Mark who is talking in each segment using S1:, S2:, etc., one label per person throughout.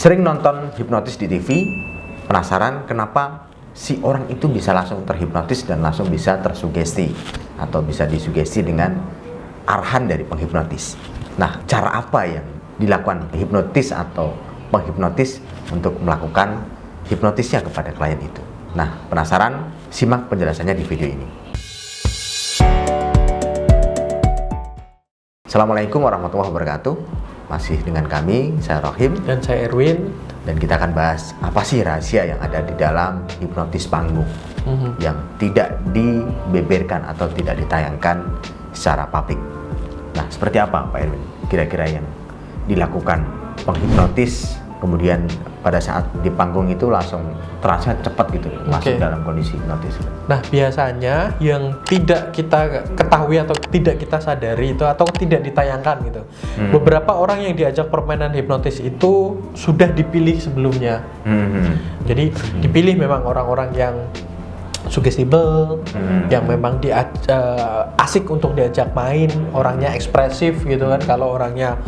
S1: Sering nonton hipnotis di TV, penasaran kenapa si orang itu bisa langsung terhipnotis dan langsung bisa tersugesti atau bisa disugesti dengan arahan dari penghipnotis. Nah, cara apa yang dilakukan hipnotis atau penghipnotis untuk melakukan hipnotisnya kepada klien itu? Nah, penasaran? Simak penjelasannya di video ini. Assalamualaikum warahmatullahi wabarakatuh. Masih dengan kami, saya Rohim
S2: dan saya Erwin.
S1: Dan kita akan bahas apa sih rahasia yang ada di dalam hipnotis panggung yang tidak dibeberkan atau tidak ditayangkan secara publik. Nah, seperti apa Pak Erwin kira-kira yang dilakukan penghipnotis kemudian pada saat di panggung itu langsung terasa cepat gitu masuk dalam kondisi hipnotis?
S2: Nah, biasanya yang tidak kita ketahui atau tidak kita sadari itu atau tidak ditayangkan gitu. Beberapa orang yang diajak permainan hipnotis itu sudah dipilih sebelumnya. Jadi dipilih memang orang-orang yang sugestible, yang memang asik untuk diajak main, orangnya ekspresif gitu kan. Kalau orangnya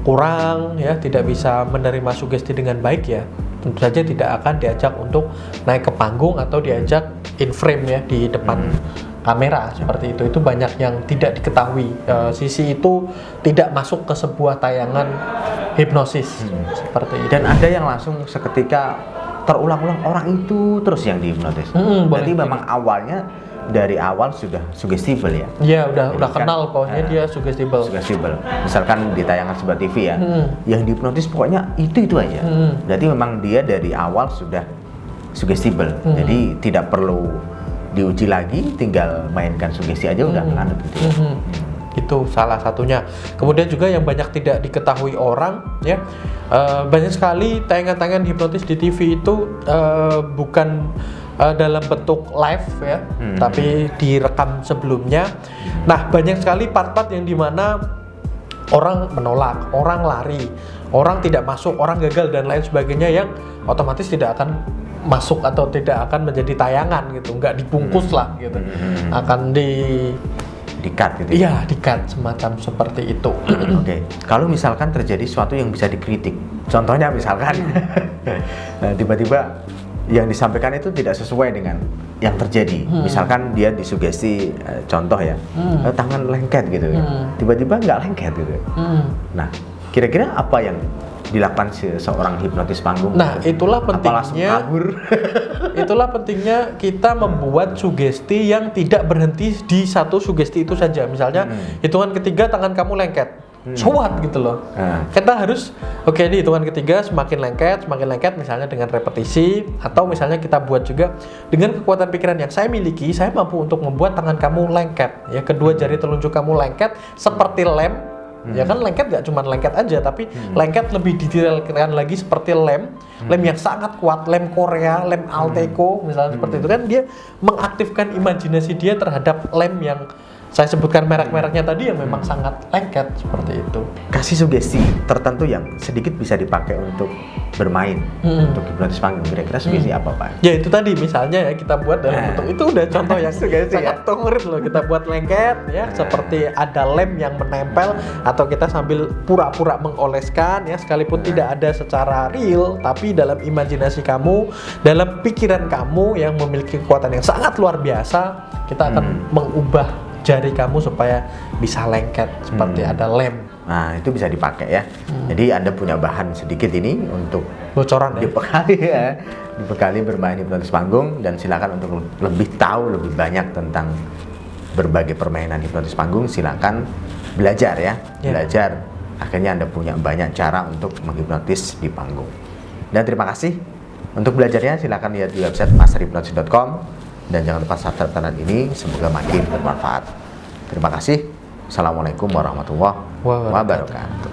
S2: kurang ya, tidak bisa menerima sugesti dengan baik ya, tentu saja tidak akan diajak untuk naik ke panggung atau diajak in frame ya di depan kamera seperti itu. Itu banyak yang tidak diketahui. Sisi itu tidak masuk ke sebuah tayangan hipnosis seperti itu.
S1: Dan ada yang langsung seketika terulang-ulang orang itu terus yang dihipnotis. Berarti memang awalnya dari awal sudah sugestible ya?
S2: Iya, udah kenal pokoknya dia sugestible.
S1: Misalkan di tayangan sebuah TV ya, yang dihipnotis pokoknya itu aja. Berarti memang dia dari awal sudah sugestible. Jadi tidak perlu diuji lagi, tinggal mainkan sugesti aja udah nganut gitu ya.
S2: Itu salah satunya. Kemudian juga yang banyak tidak diketahui orang ya, banyak sekali tayangan-tayangan hipnotis di TV itu bukan dalam bentuk live ya, tapi direkam sebelumnya. Nah, banyak sekali part-part yang dimana orang menolak, orang lari, orang tidak masuk, orang gagal dan lain sebagainya yang otomatis tidak akan masuk atau tidak akan menjadi tayangan gitu, nggak dibungkus lah gitu, akan
S1: di-cut gitu.
S2: Iya, di-cut semacam seperti itu.
S1: Oke. Kalau misalkan terjadi sesuatu yang bisa dikritik, contohnya misalkan, nah tiba-tiba yang disampaikan itu tidak sesuai dengan yang terjadi. Misalkan dia disugesti, contoh ya, tangan lengket gitu ya. Tiba-tiba nggak lengket gitu. Nah, kira-kira apa yang dilakukan seorang hipnotis panggung?
S2: Nah, itulah pentingnya itulah pentingnya kita membuat sugesti yang tidak berhenti di satu sugesti itu saja. Misalnya, hitungan ketiga tangan kamu lengket. So what gitu loh. Kita harus di hitungan ketiga semakin lengket misalnya dengan repetisi, atau misalnya kita buat juga dengan kekuatan pikiran yang saya miliki, saya mampu untuk membuat tangan kamu lengket ya, kedua jari telunjuk kamu lengket seperti lem. Ya kan, lengket gak cuma lengket aja, tapi lengket lebih didetailkan lagi seperti lem yang sangat kuat, lem Korea, lem Alteco misalnya seperti itu kan, dia mengaktifkan imajinasi dia terhadap lem yang saya sebutkan merek-mereknya tadi yang memang sangat lengket seperti itu. Kasih
S1: sugesti tertentu yang sedikit bisa dipakai untuk bermain untuk hipnotis panggung. Kira-kira sugesti apa Pak?
S2: Ya itu tadi misalnya ya, kita buat dalam bentuk itu udah contoh yang sangat konkret loh. Kita buat lengket ya, seperti ada lem yang menempel, atau kita sambil pura-pura mengoleskan ya, sekalipun tidak ada secara real, tapi dalam imajinasi kamu, dalam pikiran kamu yang memiliki kekuatan yang sangat luar biasa, kita akan mengubah jari kamu supaya bisa lengket seperti ada lem.
S1: Nah, itu bisa dipakai ya. Jadi Anda punya bahan sedikit ini untuk
S2: bocoran
S1: dibekali bermain hipnotis panggung, dan silakan untuk lebih tahu lebih banyak tentang berbagai permainan hipnotis panggung, silakan belajar ya. Belajar, akhirnya Anda punya banyak cara untuk menghipnotis di panggung. Dan terima kasih. Untuk belajarnya silakan lihat di website masterhipnosis.com. Dan jangan lupa subscribe channel ini, semoga makin bermanfaat. Terima kasih. Assalamualaikum warahmatullahi wabarakatuh.